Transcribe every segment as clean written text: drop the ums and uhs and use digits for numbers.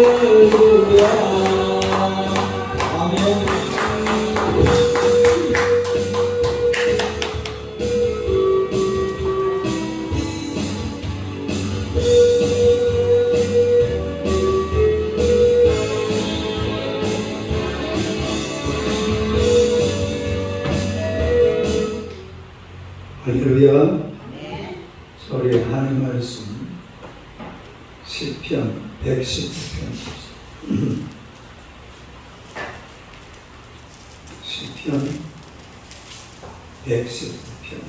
할렐루야. 아멘. 할렐루야. 우리 하나님 말씀 시편 119편 시편 119편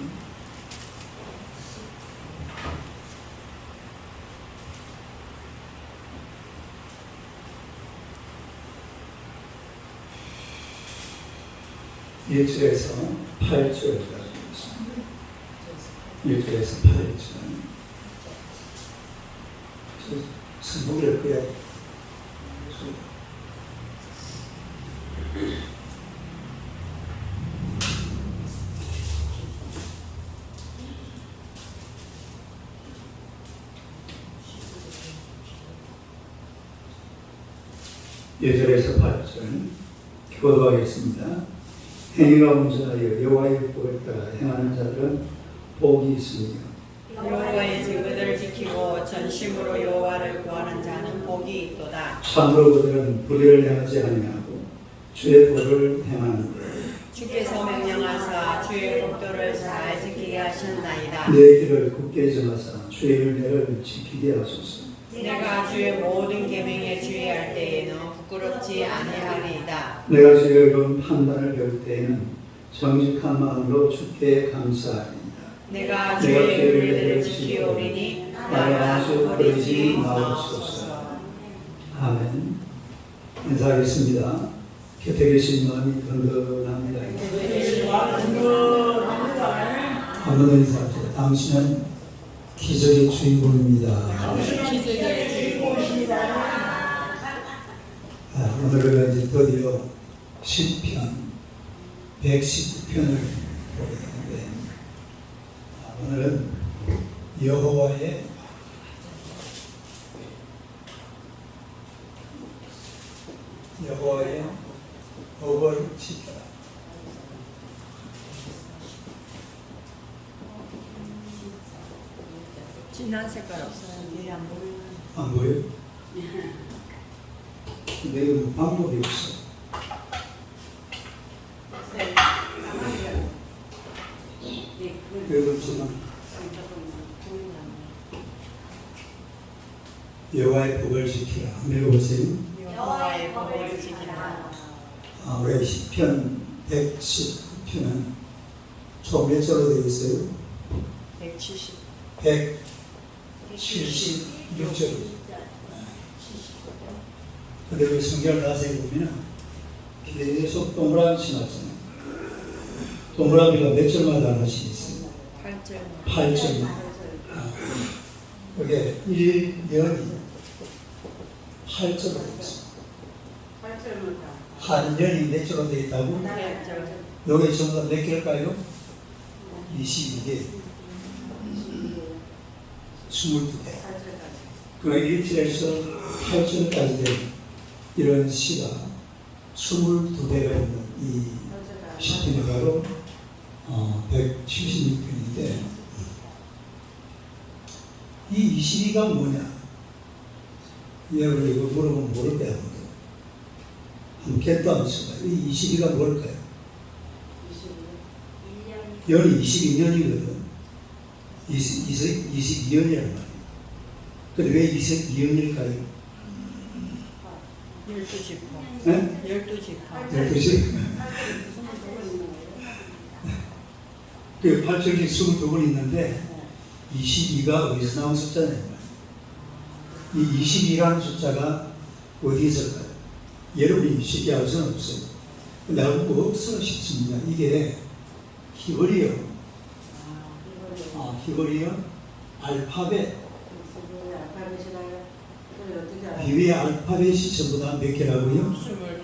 일절에서 8절까지 있습니다. 1절에서 8절 선곡을 거야. 예절에서 8절 기도하겠습니다. 행위가 온전하여 여호와의 법을 따라 행하는 자들은 복이 있으며 여호와의 제구들을 지키고 전심으로 여호와를 구하는 자는 복이 있도다. 참으로 그들은 불의를 행하지 아니하고 주의 법을 행하는 주께서 명령하사 주의 법도를 잘 지키게 하셨나이다. 내 길을 굳게 정하사 주의 율례를 지키게 하소서. 내가 주의 모든 계명에 주의할 때에는 부끄럽지 아니하리이다. 내가 주의 옳은 판단을 배울 때에는 정직한 마음으로 주께 감사하리이다. 내가 주의 율례를 지키오리니 나를 아주 버리지 마옵소서. 아멘. 인사하겠습니다. 곁에 계신 마음이 든든합니다. 한번 더 인사합시다. 당신은 기적의 주인공입니다. 오늘은 이제 드디어 시편 119편을 보게 되는데 오늘은 여호와의 법을 지켜라. 진한 색깔 없어요. 안 보여? 근데 이건 방법이 없어. 그렇지만 여호와의 법을 지키라. 읽어보세요. 여호와의 법을 지키라. 우리 시편 119편은 총 몇 절로 되어 있어요? 176절. 근데 우리 성경을 자세히 보면 계속 동그라미 치놨잖아요. 동그라미가 몇 절마다 하나씩 있어요? 8절마다. 그게 1년이 8절로 되어 있어요. 한 년이 몇 절로 되어 있다고? 여기 전부 다 몇 개일까요? 22개. 22개. 그 1절에서 8절까지 된 이런 시가 22개가 있는 이 시편이 바로 176편인데 이 22가 뭐냐? 여러분 이거 물어보면 모를 거야. 한 개도 안 써봐요. 이 22가 뭘까요? 연이 22년이거든. 22년이란 말이에요. 근데 왜 22년일까요? 12지파. 네? 12지파. 12시? 그 8절이 22번 있는데 22가 어디서 나온 숫자냐? 이 22라는 숫자가 어디에 있을까요? 여러분이 쉽게 알 수는 없어요. 근데 알고 없어 싶습니다. 이게 히브리어, 히브리어 알파벳, 비위의 알파벳이 전부 다 몇 개라고요?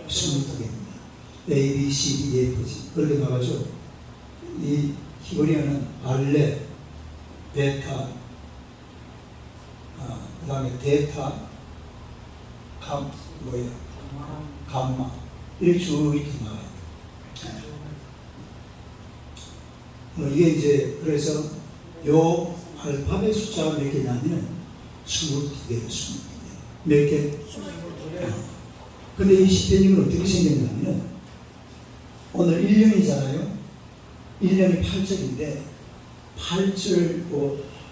22개입니다. A, B, C, D, E, F, G. 그렇게 나가죠. 이 히브리어는 알렛, 베타, 그 다음에 데타, 감마 이렇게 쭉 이렇게 나와요. 이게 이제 그래서 요 알파벳 숫자가 몇 개냐면 22개예요. 22개. 몇 개? 근데 이 시편님은 어떻게 생겼냐면 오늘 1년이잖아요. 1년이 8절인데 8절,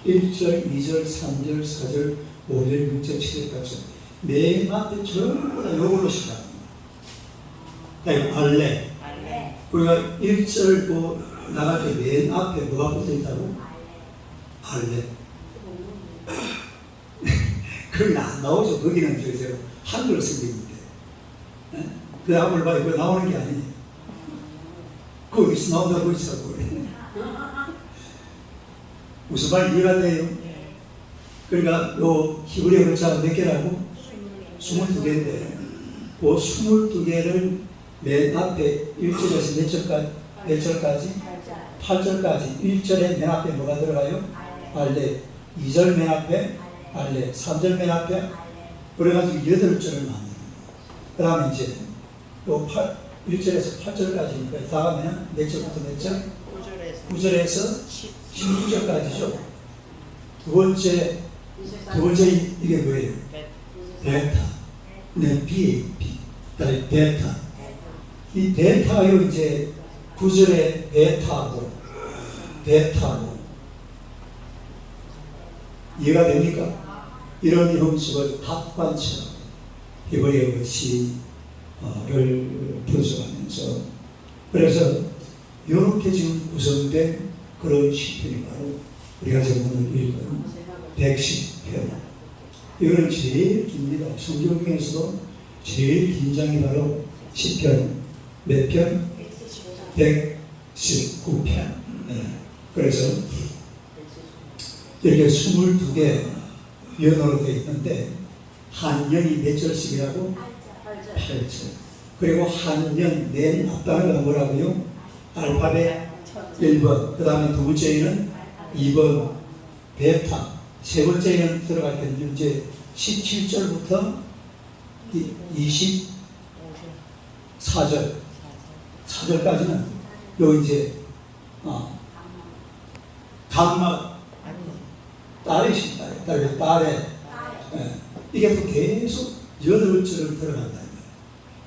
1절, 2절, 3절, 4절, 5절, 6절, 7절, 8절 맨 앞에 전부 다 요걸로 시작합니다. 알레. 우리가 1절 나갈 때 맨 앞에 뭐가 붙어 있다고? 알레. 그건 안 나오죠. 거기는 저기서 한글로 쓰는데. 그 다음을 봐요. 그거 나오는 게 아니에요. 거기서 나온다고 있어. 무슨 말 이해가 돼요? 그러니까 요 히브리어 글자가 몇 개라고? 22개인데 그 22개를 맨 앞에 1절에서 몇 절까지? 8절까지 1절에 맨 앞에 뭐가 들어가요? 알레. 2절 맨 앞에 알레. 3절 맨 앞에 그래가지고 8절을 만듭니다. 그 다음에 이제 요 1절에서 8절까지니까 다 하면 몇 절부터 몇 절? 9절에서 19절까지죠. 두 번째 이게 뭐예요? 베타. 네, 베타. 이 베타요 이제 9절에 베타고 이해가 됩니까? 이런 형식을 합관처럼 히브리어 글씨를 표시하면서 그래서 이렇게 지금 구성된 그런 시편이 바로 우리가 지금 오늘 읽은 110편. 이거는 제일 깁니다. 성경 중에서도 제일 긴 장이 바로 시편 몇 편? 119편. 네. 그래서 이렇게 22개 연어로 되어 있는데 한 년이 몇 절씩이라고? 8절. 그리고 한 년 맨 앞단어가 뭐라고요? 알파벳 1번. 그 다음에 두 번째는 2번 베타. 세 번째는 들어갈 때는 이제 17절부터 24절까지는 요 이제 감마 딸에 이게 또 계속 8절을 들어간다.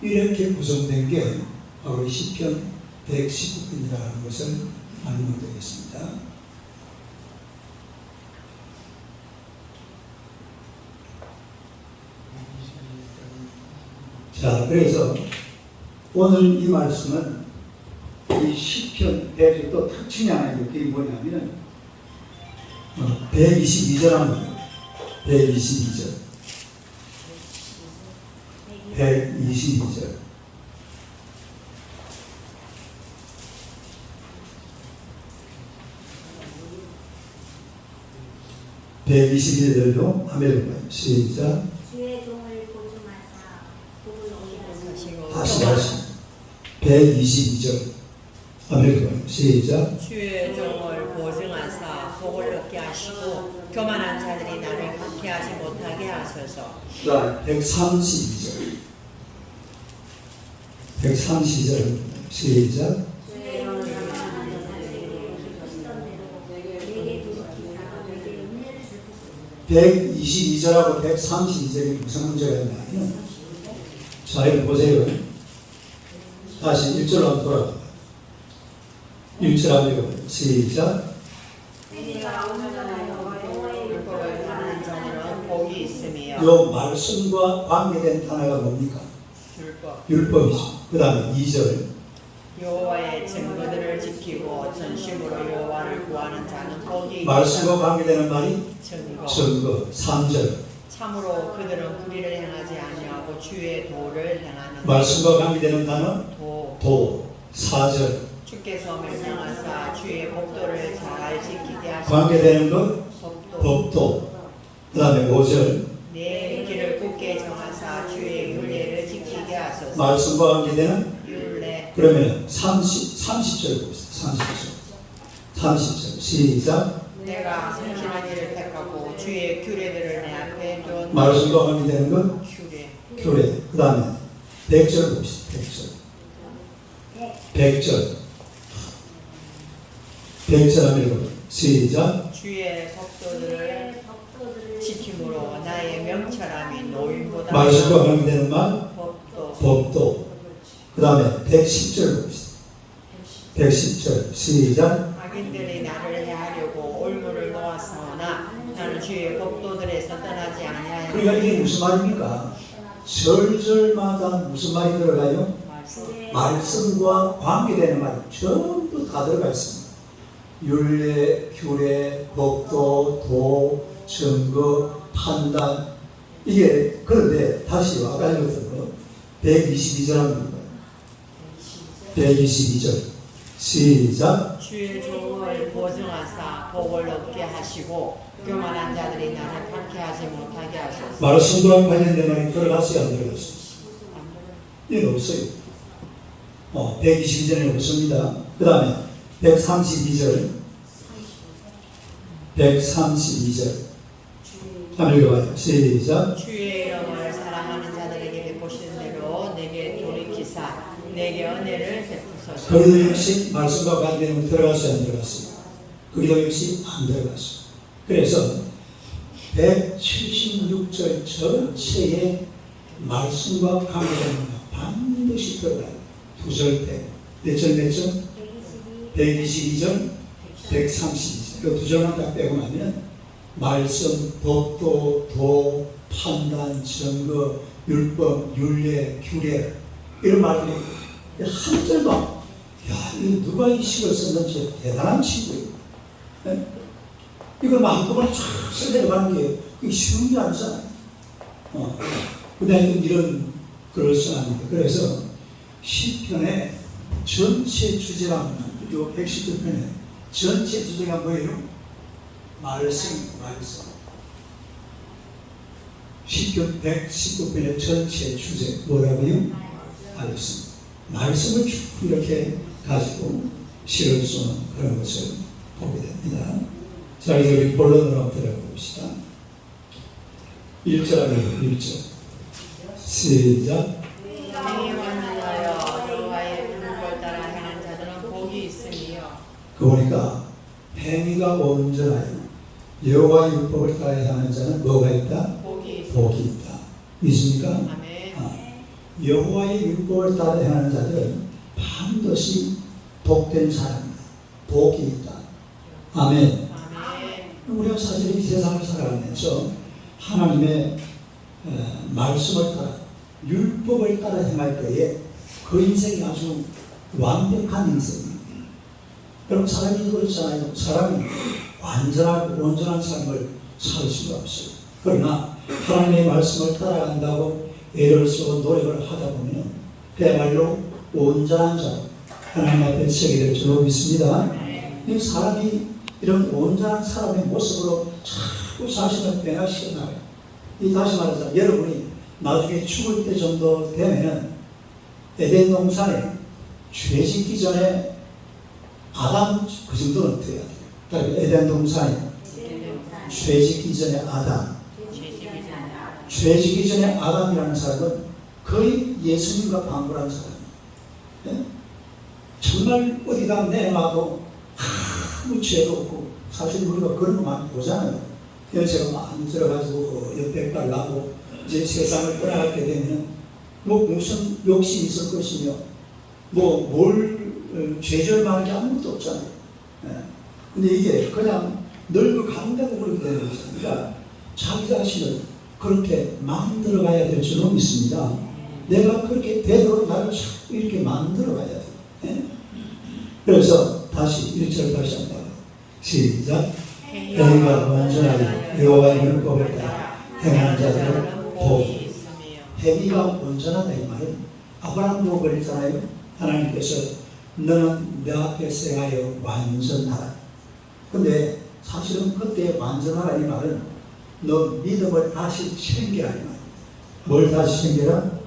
이렇게 구성된 게 바로 시편 119편이라는 것을 알면 되겠습니다. 자, 그래서 오늘 이 말씀은 이 시편 100의 또 특징이 하나 있는 게 뭐냐면 122절 합니다. 122절. 122절. (122절도) 한번 해볼까요? 시작. 주의 종을 보증하사 복을 얻게 다시 122절 한번 해볼까요? 시작. 주의 종을 보증하사 복을 얻게 하시고 교만한 자들이 나를 박해하지 못하게 하소서. 자, 132절. 132절 시작. 122절하고 132절이 무슨 문제가 있냐면, 자, 이거 보세요. 다시 1절로 한번 돌아가. 1절 한번 읽어봐요. 시작. 율법을 하는 자는 복이 있으며. 요 말씀과 관계된 단어가 뭡니까? 율법이죠. 그 다음에 2절. 여호와의 증거들을 지키고 전심으로 여호와를 구하는 자는 복이 말씀과 관계되는 말이 증거. 3절. 참으로 그들은 불의를 행하지 아니하고 주의 도를 행하는. 말씀과 관계되는 단어 도. 4절. 주께서 명령하사 주의 법도를 잘 지키게 하시고 관계되는 것 법도. 그 다음에 5절. 내 길을 굳게 정하사 주의 율례를 지키게 하소서. 말씀과 관계되는 율례. 그러면 30절 봅시다. 30절 시작. 내가 성실한 일을 택하고 주의 규례들을 내 앞에 둔. 말씀과 관계되는 것 규례. 교회. 그 다음에 백절 봅시다. 백절. 백절 하면 읽어요. 시작. 주의 법도들을 지킴으로 나의 명철함이 노인보다 말씀과 관계되는 말 법도 법도. 그 다음에 110절 봅시다. 110절 시작. 악인들이 나를 해하려고 올무를 놓았사오나 나는 주의 법도들에서 떠나지 아니하였다. 그러니까 이게 무슨 말입니까? 절절마다 무슨 말이 들어가요? 말씀과 관계되는 말이 전부 다 들어가 있습니다. 율례, 규례, 법도, 도, 증거, 판단. 이게 그런데 다시 아까 읽었던 122절 합니다. 122절 시작. 주의 종을 보증하사 복을 얻게 하시고 교만한 자들이 나를 박해하지 못하게 하소서. 말씀과 관련된 말이 들어갔어요, 안 들어갔어요? 이건 없어요. 122절에 없습니다. 그 다음에 132절 132절 한번 읽어봐요. 시작. 주의 이름을 사랑하는 자들에게 베푸시는 대로 내게 돌이키사 내게 은혜를 베푸소서. 그리도 역시 말씀과 관계되는 들어갔어요, 안 들어갔어요? 그리도 역시 안 들어갔어요. 그래서 176절 전체에 말씀과 관계되는 거 반드시 들어가요. 두 절 빼고. 몇 절 몇 절? 122절, 132절. 이 두 절만 딱 빼고 나면 말씀, 법도, 도, 판단, 증거, 율법, 율례, 규례 이런 말들이 한 절도 야, 이거 누가 이 식을 썼는지 대단한 친구예요. 네? 이걸 한꺼번에 쫙 써내려가는 게 그게 쉬운 게 아니잖아요. 그다음에 이런 글을 써놨는데 그래서 시편의 전체 주제가 이 119편의 전체 주제가 뭐예요? 말씀. 시편 119편의 전체 주제 뭐라고요? 말씀. 말씀을 쭉 이렇게 가지고 시를 쓰는 그런 것을 보게 됩니다. 자, 이제 우리 본론으로 한번 들어가 봅시다. 1절 하면 1절. 시작. 행위 완전하여 여호와의 율법을 따라 행하는 자들은 복이 있으며. 그 보니까 행위가 온전하여 여호와의 율법을 따라 행하는 자는 뭐가 있다? 복이 있다. 있습니까? 아멘. 여호와의 율법을 따라 행하는 자들은 반드시 복된 사람이다. 복이 있다. 아멘. 우리가 사실 이 세상을 살아가면서 하나님의 말씀을 따라 율법을 따라 행할 때에 그 인생이 아주 완벽한 인생입니다. 여러분 사람이 그렇잖아요. 사람이 완전하고 온전한 삶을 살 수가 없어요. 그러나 하나님의 말씀을 따라간다고 애를 쓰고 노력을 하다 보면 그야말로 온전한 자 하나님 앞에 서게 될 줄로 믿습니다. 이 사람이 이런 온전한 사람의 모습으로 자꾸 자신을 변화시켜 나가요. 이 다시 말해서 여러분이 나중에 죽을 때 정도 되면은 에덴 동산에 죄 짓기 전에 아담 그 정도는 돼야 돼요. 그러니까 에덴 동산에 죄 짓기 전에 아담, 죄 짓기 전에 아담이라는 사람은 거의 예수님과 방불한 사람이에요. 네? 정말 어디다 내놔도 아무 죄도 없고 사실 우리가 그런 거 많이 보잖아요. 연세가 많이 들어가지고 연백발 나고 이제 세상을 떠나게 되면 뭐 무슨 욕심이 있을 것이며 뭐 뭘 죄절만한 게 아무것도 없잖아요. 근데 이게 그냥 늙어간다고 그렇게 되는 거죠. 그러니까 자기 자신을 그렇게 만들어가야 될 줄로 믿습니다. 내가 그렇게 되도록 나를 자꾸 이렇게 만들어가야 돼요. 네? 그래서 다시 1절 다시 한번 시작. 행위가 온전하여 여호와의 율법을 따라 행하는 자들은 복이 있으며. 행위가 온전하다 이 말은 아브라함 복을 있잖아요. 하나님께서 너는 내 앞에 행하여 완전하라. 근데 사실은 그때 완전하라 이 말은 너 믿음을 다시 챙겨라 이 말이야. 뭘 다시 챙겨라?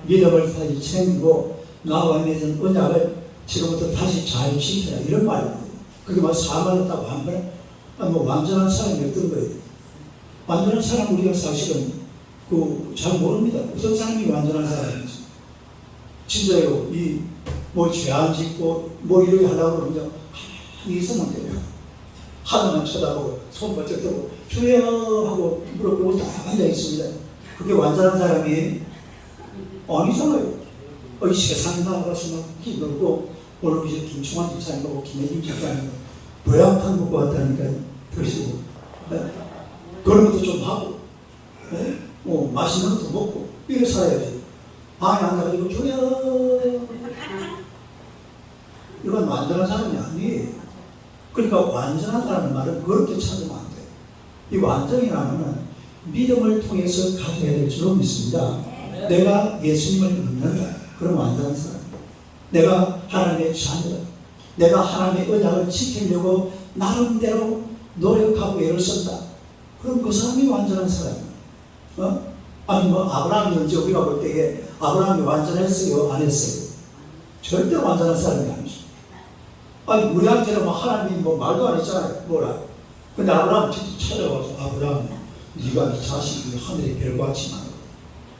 믿음을 다시 챙기고 나와 맺은 언약을 지금부터 다시 잘 지켜라 이런 말이에요. 그게 막 사망했다고 한 거야? 뭐 완전한 사람이 어떤 거예요? 완전한 사람 우리가 사실은 잘 모릅니다. 어떤 사람이 완전한 사람인지. 진짜요. 죄 안 짓고 이렇게 하려고 그러면 가만히 있으면 돼요. 하늘만 쳐다보고 손 번쩍 들고 주여 하고 무릎 꿇고 딱 앉아 있습니다. 그게 완전한 사람이 아니잖아요. 이 세상에 나가서 막 힘들고 오늘 이제 김충환 집사님하고 김혜진 집사님 보양탕 먹고 왔다니까요. 드시고 그런 것도 좀 하고 맛있는 것도 먹고 이렇게 살아야지. 방에 앉아가지고 주여 이건 완전한 사람이 아니에요. 그러니까 완전한 사람의 말은 그렇게 찾으면 안 돼요. 이 완전이라는 믿음을 통해서 가져야 될 줄로 믿습니다. 내가 예수님을 믿는다. 그럼 완전한 사람. 내가 하나님의 자녀다. 내가 하나님의 언약을 지키려고 나름대로 노력하고 애를 쓴다. 그럼 그 사람이 완전한 사람이에요. 아니 아브라함이 언제 우리가 볼 때에 아브라함이 완전했어요? 안 했어요? 절대로 완전한 사람이 아니죠. 아니 우리한테는 하나님이 말도 안 했잖아요. 뭐라. 근데 아브라함 직접 찾아와서 아브라함 네가 네 자식이 하늘의 별같이 많아.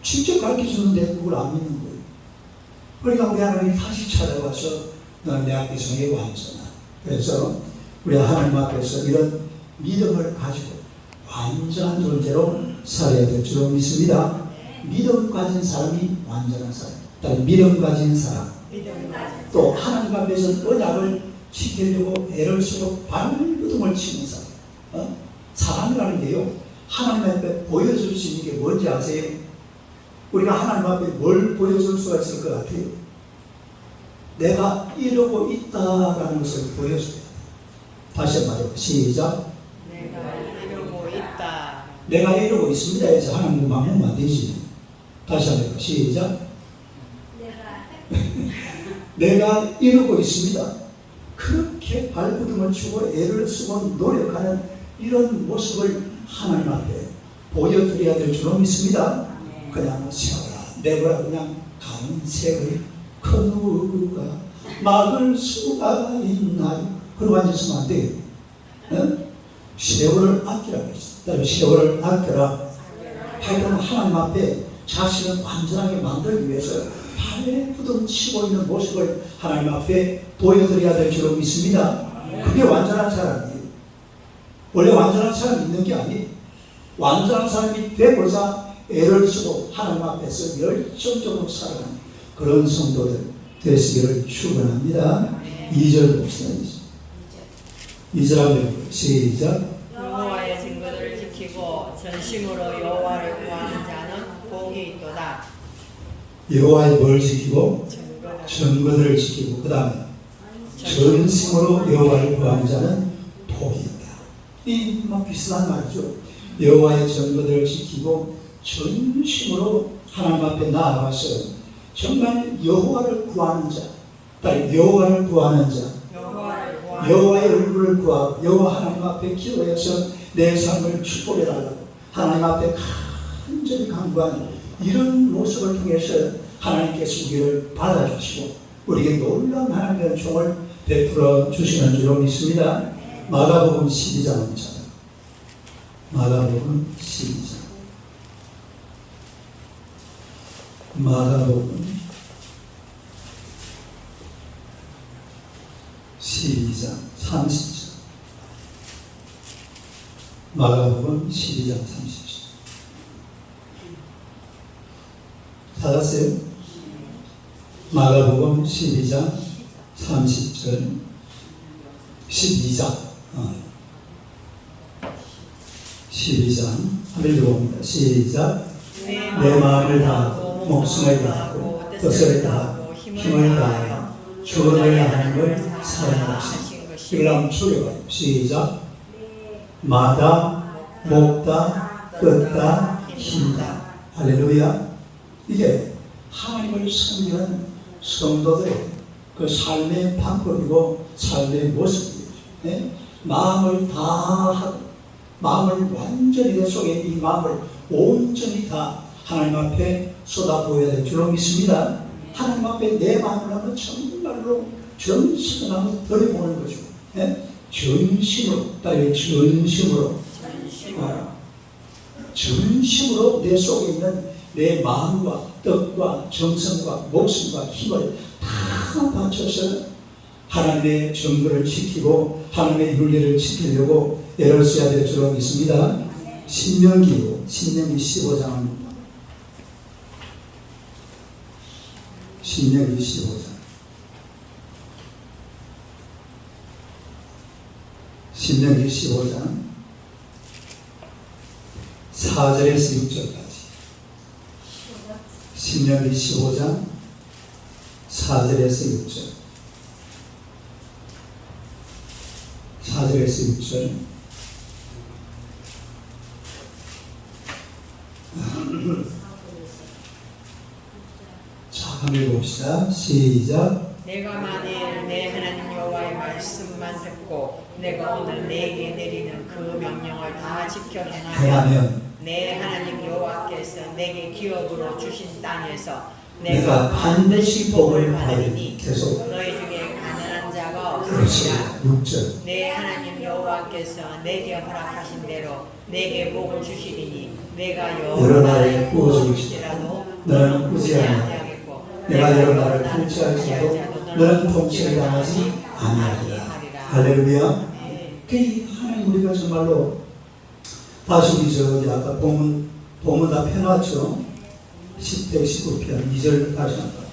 직접 가르쳐주는데 그걸 안 믿는 거예요. 그러니까 우리 하나님이 다시 찾아와서 너는 내 앞에서 완전한. 그래서 우리 하나님 앞에서 이런 믿음을 가지고 완전한 존재로 살아야 될 줄 믿습니다. 믿음 가진 사람이 완전한 사람. 믿음 가진 사람. 또 하나님 앞에서 언약을 지키려고 애를 쓰고 발버둥을 치는 사람. 사람이라는 게요. 하나님 앞에 보여줄 수 있는 게 뭔지 아세요? 우리가 하나님 앞에 뭘 보여줄 수가 있을 것 같아요? 내가 이러고 있다라는 것을 보여줘야 돼. 다시 말해요. 시작. 내가 이러고 있다. 내가 이러고 있습니다 해서 하나님 막으면 안 되지. 다시 한번 시작. 내가 이러고 있습니다. 그렇게 발버둥을 치고 애를 쓰고 노력하는 이런 모습을 하나님 앞에 보여드려야 될 줄로 믿습니다. 그냥 세워라 내버려 그냥 가는 새를 그 누가 막을 수가 있나요? 그러고 앉으시면 안 돼요. 세월을 아끼라고 했어요. 세월을 아껴라. 하여튼 하나님 앞에 자신을 완전하게 만들기 위해서 발버둥 치고 있는 모습을 하나님 앞에 보여드려야 될 줄로 믿습니다. 그게 완전한 사람이에요. 원래 완전한 사람이 있는 게 아니에요. 완전한 사람이 되고자 애를 쓰고 하나님 앞에서 열정적으로 살아가는 그런 성도들 되시기를 축원합니다. 2절 봅시다. 2절 한번 시작. 여호와의 증거들을 지키고 전심으로 여호와를 구하는 자는 복이 있도다. 여호와의 뭘 지키고? 증거들을 지키고 그 다음에 전심으로 여호와를 구하는 자는 복이 있다. 이 비슷한 말이죠. 여호와의 증거들을 지키고 전심으로 하나님 앞에 나아가서 정말 여호와를 구하는 자, 여호와를 구하는 자, 여호와의 얼굴을 구하고 여호와 하나님 앞에 기도해서 내 삶을 축복해달라고 하나님 앞에 간절히 간구하는 이런 모습을 통해서 하나님께서 우리를 받아주시고 우리에게 놀라운 하나님의 은총을 베풀어 주시는 줄로 믿습니다. 마가복음 12장입니다. 마가복음 12장. 마가복음 12장 30절. 마가복음 12장 30절. 찾았어요? 마가복음 12장 30절. 12장 12장 한번 읽어봅니다. 시작. 내 마음을 다하고 목숨을 다하고 뜻을 다하고 힘을 다하여 주 너희 하나님을 사랑하시고 이걸 한번 추려봐요. 시작. 마다 목다 끄다 힘다. 할렐루야. 이게 하나님을 섬기는 성도들의 그 삶의 방법이고 삶의 모습이에요. 네? 마음을 다하고 마음을 완전히 내 속에 이 마음을 온전히 다 하나님 앞에 쏟아부어야 될 줄로 믿습니다. 하나님 앞에 내 마음을 한번 정말로 전심을 한번 들여보는 거죠. 네? 전심으로, 전심으로. 전심으로 내 속에 있는 내 마음과 뜻과 정성과 목숨과 힘을 다 바쳐서 하나님의 정도를 지키고 하나님의 윤리를 지키려고 애를 써야 될 줄로 믿습니다. 신명기 15장입니다. 신명기 15장. 신명기 15장 4절에서 6절까지. 신명기 15장 4절에서 6절. 4절에서 6절. 자, 한번 읽어봅시다. 시작. 내가 만일 내 하나님 여호와의 말씀만 듣고 내가 오늘 내게 내리는 그 명령을 다 지켜 행하면 내 하나님 여호와께서 내게 기업으로 주신 땅에서 내가 반드시 복을 받으리니. 계속. 너희 중에 가난한 자가 그렇지. 없으리라. 6절. 내 하나님 여호와께서 내게 허락하신 대로 내게 복을 주시리니 내가 여러 나라에 구워줄지라도 너는 꾸지 아니하겠고 내가 여러 나라를 통치할지라도 너는 통치를 당하지 아니하리라. 할렐루야. 하나님 우리가 정말로 다시 우리 저기 아까 본문 다 펴놨죠. 119편 2절 다시 한번.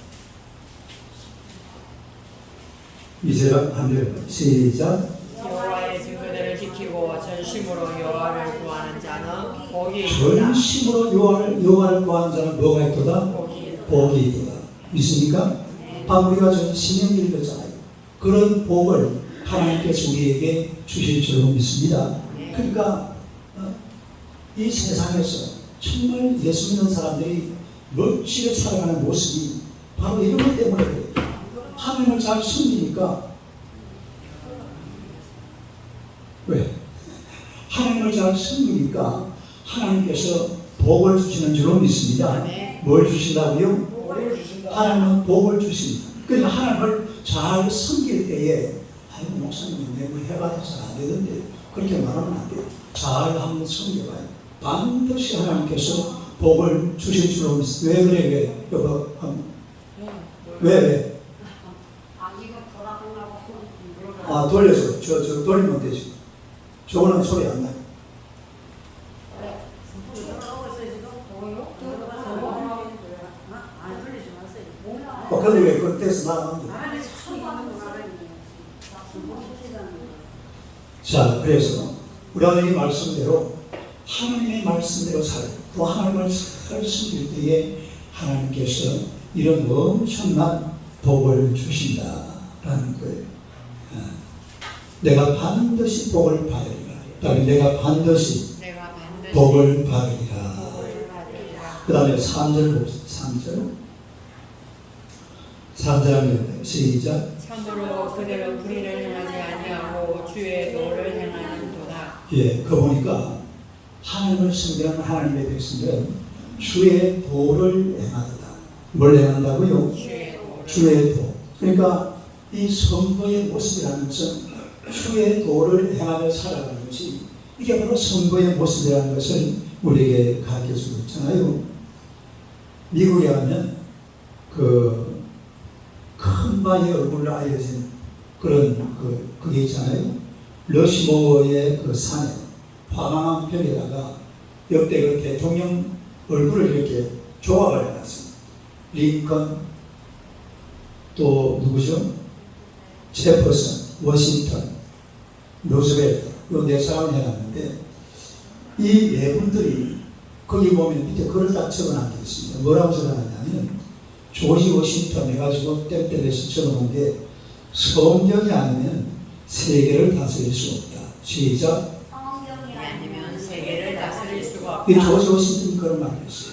2절 한번 시작. 여호와의 증거들을 지키고 전심으로 여호와를 구하는 자는 복이 있도다. 전심으로 여호와를 구하는 자는 뭐가 있도다? 복이 있도다. 믿습니까? 방금 우리가 저 신명기 읽었잖아요. 그런 복을 하나님께서 우리에게 주실 줄로 믿습니다. 그러니까 이 세상에서 정말 예수 믿는 사람들이 멋지게 살아가는 모습이 바로 이런 것 때문에 그래요. 하나님을 잘 섬기니까. 왜? 하나님을 잘 섬기니까 하나님께서 복을 주시는 줄로 믿습니다. 뭘 주신다고요? 하나님은 복을 주십니다. 그러니까 하나님을 잘 섬길 때에 아이고 목사님 내가 해받아서 안 되던데 그렇게 말하면 안 돼요. 잘 한번 섬겨봐요. 반드시 하나님께서 복을 주실 줄로 믿습니다. 왜 그래? 왜? 여보, 왜? 아, 돌려서 저 돌리면 되지. 저거는 소리 안 나요. 근데 왜 그때서 나가는데? 자, 그래서 우리가 이 말씀대로 하나님의 말씀대로 살고 하나님을 잘 섬길 때에 하나님께서 이런 엄청난 복을 주신다라는 거예요. 내가 반드시 복을 받으리라. 내가 반드시 복을 받으리라. 그 다음에 3절 봅시다. 3절 하면 시작. 참으로 그대로 불의를 행하지 아니하고 주의 도를 행하는도다. 예, 그 보니까 하나님을 섬기는 하나님의 백성들은 주의 도를 행하다. 뭘 행한다고요? 주의 도. 그러니까 이 선거의 모습이라는 것은 주의 도를 행하며 살아가는 것이 이게 바로 선거의 모습이라는 것을 우리에게 가르쳐주고 있잖아요. 미국에 가면 큰 바위 얼굴로 알려진 그런 그게 있잖아요. 러시모어의 그 산에 화강암 벽에다가 역대 그 대통령 얼굴을 이렇게 조각을 해놨습니다. 링컨, 또 누구죠? 제퍼슨, 워싱턴, 루즈벨트, 이 네 사람을 해놨는데 이 네 분들이 거기 보면 밑에 글을 딱 적어놓은 게 있습니다. 뭐라고 적어놨냐면 조지 워싱턴 해가지고 뗄때에서 적어놓은 게 성경이 아니면 세계를 다스릴 수 없다. 시작. 성경이 아니면 세계를 다스릴 수가 없다. 이 조지 워싱턴이 그런 말을 했어요.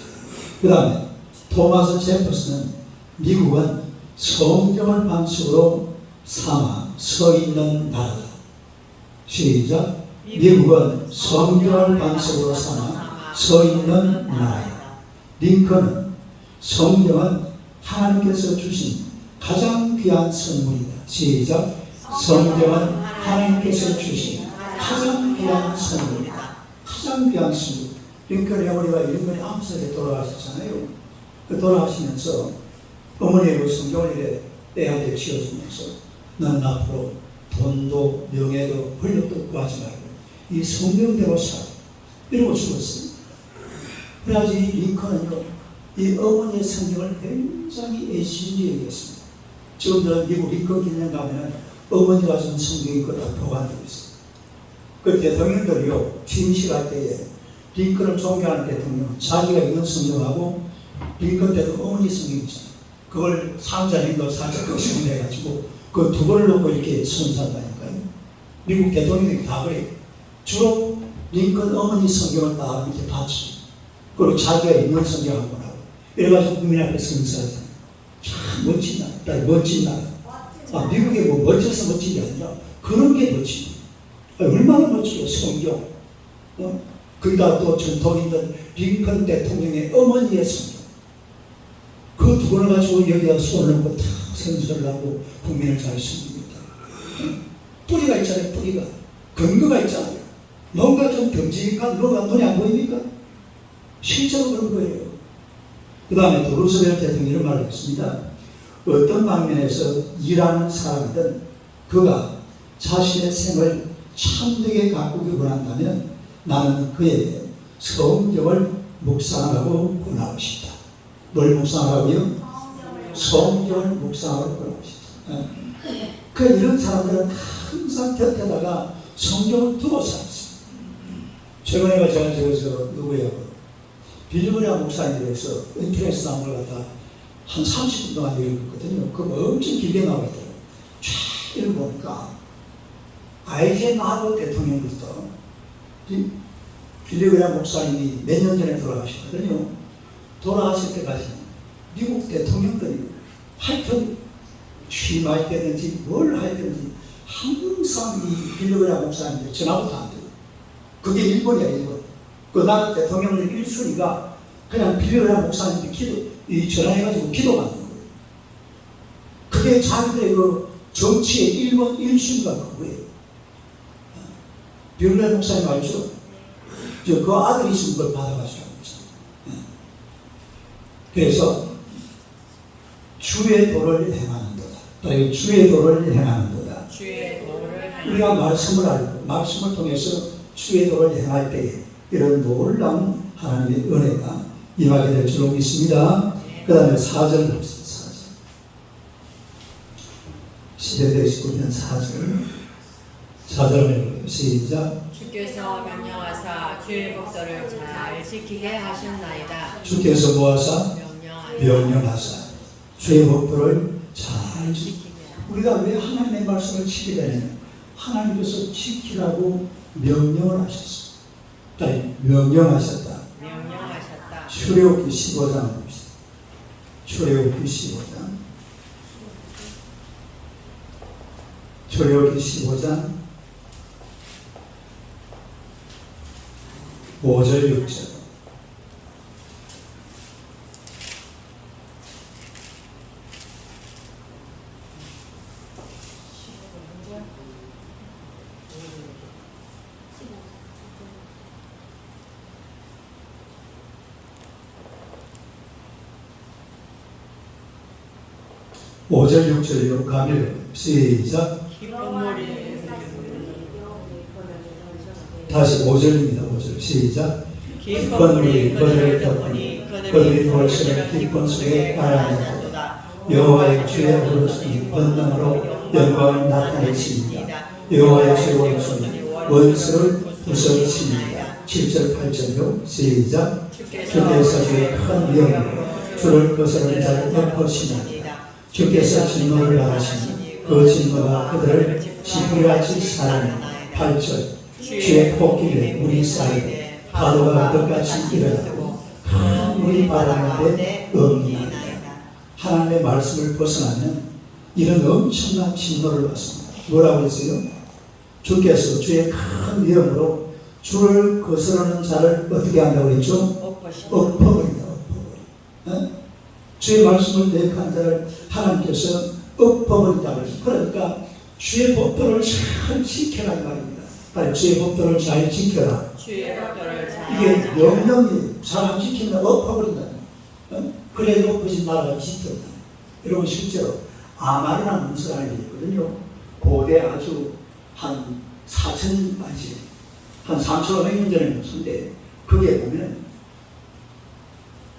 그 다음에 토마스 제퍼슨은 미국은 성경을 반석으로 삼아 서 있는 나라다. 시작. 미국은 성경을 반석으로 삼아 서 있는 나라다. 링컨은 성경은 하나님께서 주신 가장 귀한 선물이다. 시작. 성경은 하나님께서 주신 가장 귀한 선물이다. 가장 귀한 선물. 링컨 어머니가 이름이 암살에 돌아가셨잖아요. 그 돌아가시면서 어머니의 그 성경을 이래 애한테 지어주면서 너는 앞으로 돈도 명예도 권력도 구하지 말고 이 성경대로 살아. 이러고 죽었어요. 그래가지고 이 링컨은요, 이 어머니의 성경을 굉장히 애신지 여겼습니다. 지금도 미국 링컨 기념 가면은 어머니가 준 성경이 그다 보관되고 있어요. 그 대통령들이요, 취임식 할 때에 링컨을 존경하는 대통령은 자기가 읽는 성경하고 링컨 대통령 어머니 성경이 있잖아요. 그걸 상자님도 살짝 거시문해가지고 그 두 번을 놓고 이렇게 선사한다니까요. 미국 대통령이 다 그래요. 주로 링컨 어머니 성경을 다 이렇게 받치. 그리고 자기가 읽는 성경하고 나고. 이래가지고 국민 앞에 선사하잖아요. 참 멋진 나라, 멋진 나라. 아, 미국에 뭐 멋져서 멋진 게 아니라 그런 게 멋진 거예요. 얼마나 멋지고 성경. 거기다 또 전통인던 링컨 대통령의 어머니의 성경. 그 두 번을 가지고 여기다 손을 놓고 다 선서를 하고 국민을 잘 섬깁니다. 뿌리가 있잖아요, 뿌리가. 근거가 있잖아요. 뭔가 좀 듬직한 뭐가 눈에 안 보입니까? 실제로 그런 거예요. 그 다음에 또 루스벨트 대통령이 이런 말을 했습니다. 어떤 방면에서 일하는 사람이든 그가 자신의 생을 참되게 가꾸기 원한다면 나는 그에게 성경을 묵상하라고 권하고 싶다. 뭘 묵상하라고요? 성경을 묵상하라고 권하고 싶다. 그 이런 사람들은 항상 곁에다가 성경을 두고 살았어요. 최근에 제가 저기서 누구예요? 빌리그레아 목사님들에서 인터넷 나온 걸 갖다 한 30분 동안 읽었거든요. 그거 엄청 길게 나와 있더라고요. 쫙 읽어보니까 아이젠하워 대통령부터 빌리그레아 목사님이 몇 년 전에 돌아가셨거든요. 돌아가실 때까지 미국 대통령들이 하여튼 취임할 때든지 뭘 할 때든지 항상 이 빌리그레아 목사님들 전화부터 안 돼요. 그게 일본이야, 일본. 그 나라 대통령을 1순위가 그냥 빌리그레아 목사님들 이 전화해가지고 기도받는 거예요. 그게 자기들의 그 정치의 1번 1순위가 그거예요. 빌리그레아 목사님 알죠? 그 아들이 있는 걸 받아가지고 그래서 주의 도를 행하는 도다. 주의 도를 행하는 도다. 우리가 말씀을 알고 말씀을 통해서 주의 도를 행할 때에 이런 놀라운 하나님의 은혜가 임하게 될 줄 믿습니다. 그 다음에 4절 봅시다. 4절. 시대대 19년 4절. 4절을 시작. 주께서 명령하사 주의 복도를 잘 지키게 하셨나이다. 주께서 모아사 명령하사 주의 복도를 잘 지키게. 우리가 왜 하나님의 말씀을 지키게 되냐면 하나님께서 지키라고 명령을 하셨어. 명령하셨다. 출애굽기 15장 봅시다. 출애굽기 15장. 출애굽기 15장 5절 6절. 오절 6절 가면 시작. 다시 5절입니다. 5절 시작. 기쁜 물이 그들을 덮으니 그들이 돌처럼 기쁜 속에 가라앉았도다. 여호와의 주의 오른손이 권능으로 영광을 나타내십니다. 여호와의 주의 오른손이 원수를 부서뜨립니다. 7절 8절로 시작. 주께서 주의 큰 위엄으로 주를 거스르는 자를 덮으시나이다. 주께서 진노를 받으시니 그 진노가 그들을 지푸리같이 살아내나. 8절. 주의 폭길에 물이 쌓이되 파도가 끝까지 일어나고 큰 물이 바다 가운데 음미나이다. 하나님의 말씀을 벗어나면 이런 엄청난 진노를 받습니다. 뭐라고 했어요? 주께서 주의 큰 위엄으로 주를 거스르는 자를 어떻게 한다고 했죠? 엎어버린다. 주의 말씀을 대역한 자를 하나님께서 엎어버린다고 했어요. 그러니까 주의 법도를 잘 지켜라 이 말입니다. 빨리 주의 법도를 잘 지켜라. 주의 법도를 잘 이게 지켜라. 명령이 사람 지키면 엎어버린다. 그래 높으신 나라가 지켰다. 여러분 실제로 아마르라는 문서가 있거든요. 고대 아주 한 4,000년 만시, 한 3,500년 전의 문서인데 거기에 보면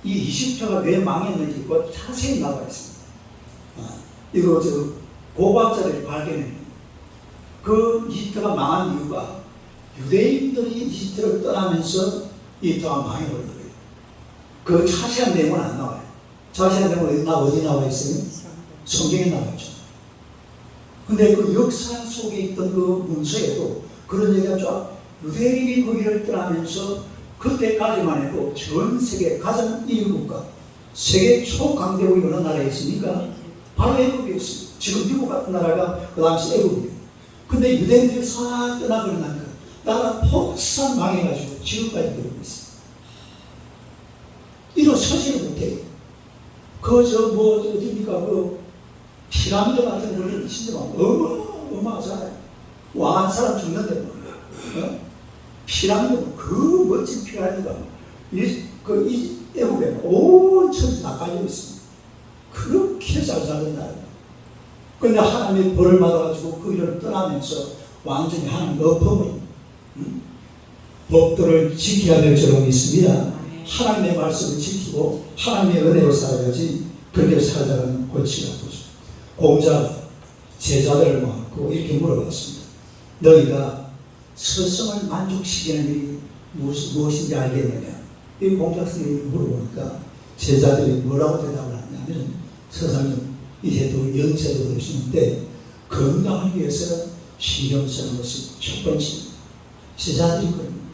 이 이집트가 왜 망했는지 그 자세히 나와 있습니다. 이거 저 고고학자들이 발견했는데 그 이집트가 망한 이유가 유대인들이 이집트를 떠나면서 이집트가 망해버린 거예요. 그 자세한 내용은 안 나와요. 자세한 내용은 어디 나와 있어요? 성경에 나와 있죠. 근데 그 역사 속에 있던 그 문서에도 그런 얘기가 쫙 유대인이 거기를 떠나면서 그때까지만 해도 전 세계 가장 1위 국가, 세계 초강대국이 어느 나라에 있습니까? 바로 애국이었습니다. 지금 미국 같은 나라가 그 당시 애국이에요. 근데 유대인들이 싹 떠나버리고 나니까 나라 폭삭 망해가지고 지금까지 그러고 있어요. 일어서지를 못해요. 어딥니까? 피라미드 같은 거를 진짜 어마어마하잖아요. 왕한 사람 죽는데 뭐. 피라미드, 그 멋진 피라미드가 이 애국에 온 천지 다 깔려 있습니다. 그렇게 잘 사는 나라입니다. 근데 하나님의 벌을 받아가지고 그 일을 떠나면서 완전히 하나님 엎어버립니다. 법도를 지켜야 될 줄로 믿습니다. 하나님의 말씀을 지키고 하나님의 은혜로 살아야지 그렇게 살다가는 골치가 아프죠. 공자가 제자들을 모았고 이렇게 물어봤습니다. 너희가 스승을 만족시키는 일이 무엇인지 알겠느냐? 이 공자 선생님이 물어보니까 제자들이 뭐라고 대답을 하냐면 스승님 이제 또 연세도 드시는데 건강을 위해서 신경 쓰는 것이 첫 번째입니다. 제자들이 그럽니다.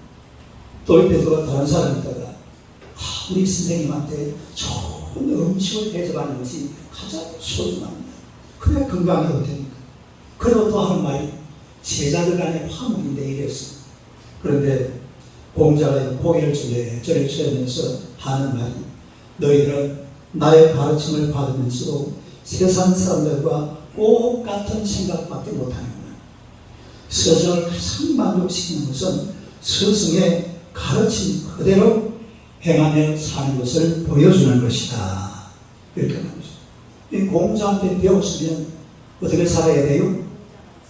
또 옆에 다른 사람이 있다가 우리 선생님한테 좋은 음식을 대접하는 것이 가장 소중합니다. 그래 건강이 어때니까. 그리고 또 하는 말이 제자들 간의 화목인데 이랬습니다. 그런데 공자가 고개를 저래 쳐면서 하는 말이 너희들은 나의 가르침을 받으면서도 세상 사람들과 똑같은 생각밖에 못하는구나. 스승을 가장 만족시키는 것은 스승의 가르침 그대로 행하며 사는 것을 보여주는 것이다. 이렇게 말합니다. 이 공자한테 배웠으면 어떻게 살아야 돼요?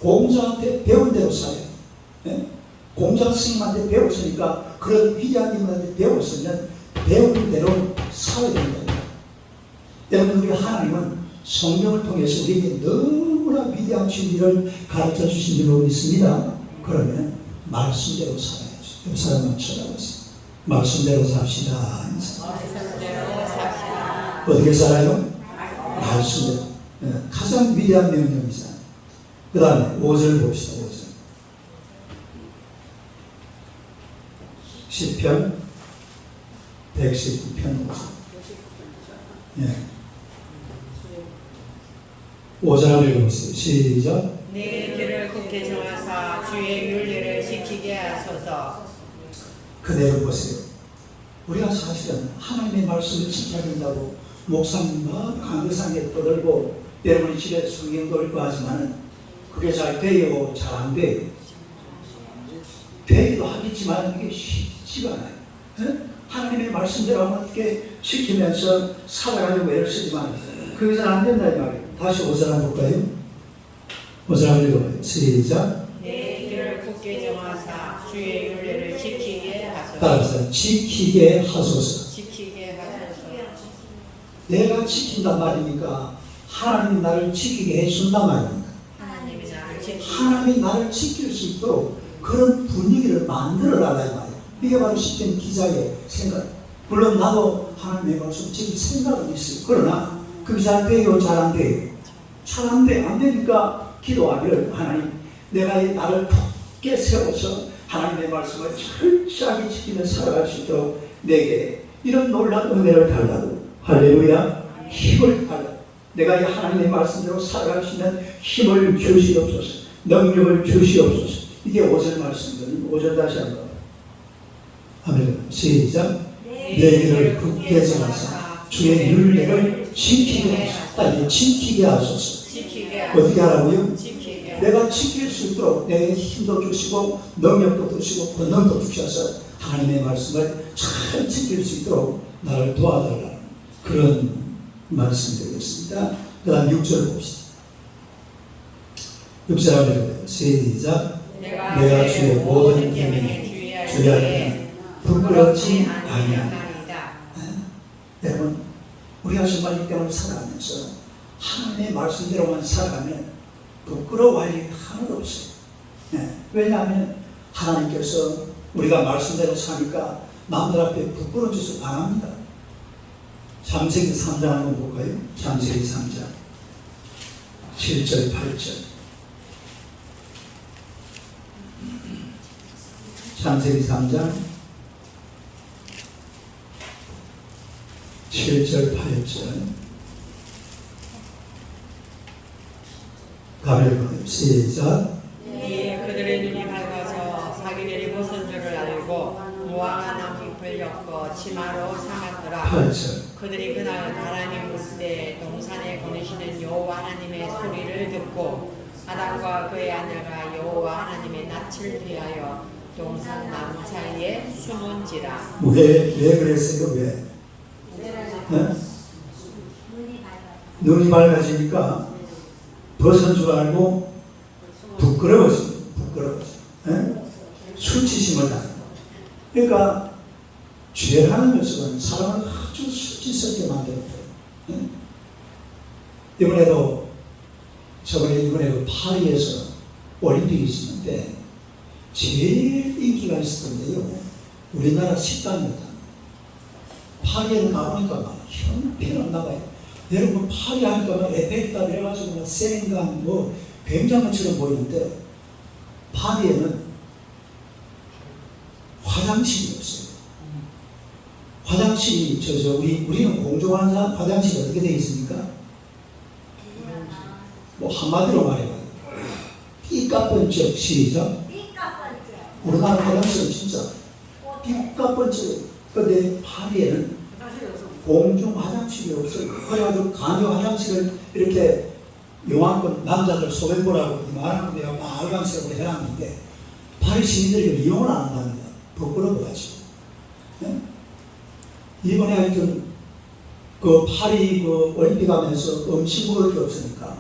공자한테 배운 대로 살아야 돼요. 공자 스님한테 배웠으니까 그런 위대한 인물한테 배웠으면 배운 대로 살아야 된다. 여러분 우리 하나님은 성경을 통해서 우리에게 너무나 위대한 진리를 가르쳐 주신 줄로 믿습니다. 그러면 말씀대로 살아야죠. 옆 사람만 쳐다보세요. 말씀대로 삽시다. 말씀대로 삽시다. 어떻게 살아요? 말씀대로. 가장 위대한 명령이죠. 그 다음에 5절 봅시다. 5절. 시편 119편 5절. 예. 5절 한번 읽어보세요. 시작. 내 길을 굳게 정하사 주의 윤리를 지키게 하소서. 그대로 보세요. 우리가 사실은 하나님의 말씀을 지켜야 된다고 목사님과 강의상에 떠들고 여러분이 집에 성경도 읽고 하지만 그게 잘 돼요? 잘 안 돼요? 되기도 하겠지만 이게 쉽지가 않아요. 하나님의 말씀대로 어떻게 지키면서 살아가려고 애를 쓰지만 그게 잘 안 된다 이 말이에요. 다시 5절 한번 볼까요? 5절 한번 읽어봐요. 시작. 내 길을 굳게 정하사 주의 윤리를 지키게 하소서. 따라서 지키게 하소서. 지키게 하소서. 내가 지킨단 말이니까 하나님이 나를 지키게 해준단 말입니다. 하나님이 나를 지키게. 하나님이 나를 지킬 수 있도록 그런 분위기를 만들어라라 이 말이에요. 이게 바로 시편 기자의 생각. 물론 나도 하나님의 말씀 지킬 생각은 있어요. 그러나 그게 잘 돼요? 잘 안 돼요? 잘 안 돼. 안 되니까 기도하기를 하나님 내가 나를 굳게 세워서 하나님의 말씀을 철저하게 지키며 살아갈 수 있도록 내게 이런 놀라운 은혜를 달라고. 할렐루야. 힘을 달라고. 내가 이 하나님의 말씀대로 살아갈 수 있는 힘을 주시옵소서. 능력을 주시옵소서. 이게 5절 말씀이거든요. 5절 다시 한번. 아멘. 시작. 내 길을 굳게 정하사 주의 윤례를 지키게 하소서. 지키게 하소서. 지키게 하소서. 어떻게 하라고요? 지키게 내가 지킬 수 있도록 내게 힘도 주시고 능력도 주시고 권능도 주셔서 하나님의 말씀을 잘 지킬 수 있도록 나를 도와달라는 그런 말씀드리겠습니다. 그 다음 6절 봅시다. 6절 한번 읽어요. 시작. 내가 주의 모든 계명에 주의하여 부끄럽지 아니하리이다. 여러분, 우리가 정말 이 땅을 살아가면서 하나님의 말씀대로만 살아가면 부끄러워할 일이 하나도 없어요. 왜냐하면 하나님께서 우리가 말씀대로 사니까 남들 앞에 부끄러운 짓을 안 합니다. 창세기 3장 한번 볼까요? 창세기 3장 7절 8절. 창세기 3장 7절 8절. 가면 시작. 그들의 눈이 밝아서 자기들이 벗은 줄을 알고 무화과 나무 잎을 엮어 치마로 삼았더라. 8절. 그들이 그날 바람이 불 때 동산에 거니시는 여호와 하나님의 소리를 듣고 아담과 그의 아내가 여호와 하나님의 낯을 피하여 동산 나무 사이에 숨은지라. 왜 그랬어요? 왜? 눈이 밝아지니까 벗은 줄 알고 부끄러워져. 수치심을 당해. 그러니까 죄라는 것은 사람을 아주 수치스럽게 만들어요. 이번에도 파리에서 올림픽이 있었는데 제일 인기가 있었던데요, 우리나라 식당입니다. 파리에 가보니까 막 형편없나봐요. 여러분, 파리 하니까 막 에펠탑 이래가지고 막 세인강 뭐 굉장한 것처럼 보이는데 파리에는 화장실이 없어요. 화장실이 우리는 공중한 화장실이 어떻게 되어 있습니까? 뭐 한마디로 말해봐요. 삐까뻔쩍. 시작. 우리나라 화장실은 진짜 삐까뻔쩍. 근데 파리에는 공중 화장실이 없어요. 그래가지고 강요 화장실을 이렇게 요만큼 남자들 소변보라고 이만한 데가 빨간색으로 해놨는데 파리 시민들이 이용을 안 한답니다. 부끄러워가지고. 이번에 하여튼 그 파리 그 올림픽 하면서 음식 먹을 게 없으니까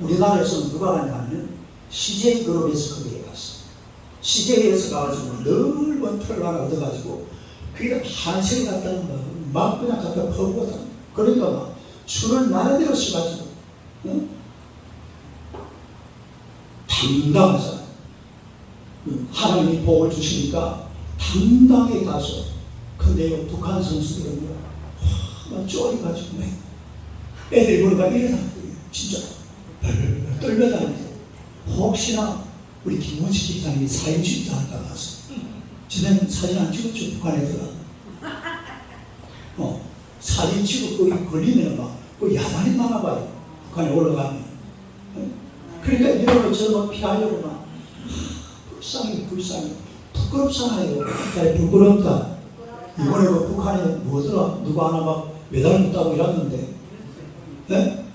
우리나라에서는 누가 가냐면 CJ 그룹에서 거기에 갔어. CJ에서 가가지고 넓은 틀을 하나 얻어가지고 그게 한색 갖다는 막 그냥 갖다 퍼부거든. 그러니까 막 술을 나름대로 씹어가지고 당당하잖아. 하나님이 복을 주시니까 당당하게 가서, 근데 북한 선수들은요, 막 쫄아가지고 애들이 보니까 일어나는 거예요. 진짜 떨려다니는데 혹시나 우리 김원식 집사님이 사진 찍지 않을까 가서 지난 사진 안 찍었죠? 북한에 들어가 사진 찍고 거기 걸리면 막 그 야단이 나나봐요. 북한에 올라가면. 그러니까 이런 것처럼 피하려고 막 불쌍해 부끄럽잖아요. 부끄럽다. 이번에 그 북한에 뭐더라, 누가 하나 막 메달 못 따고 이랬는데, 하여튼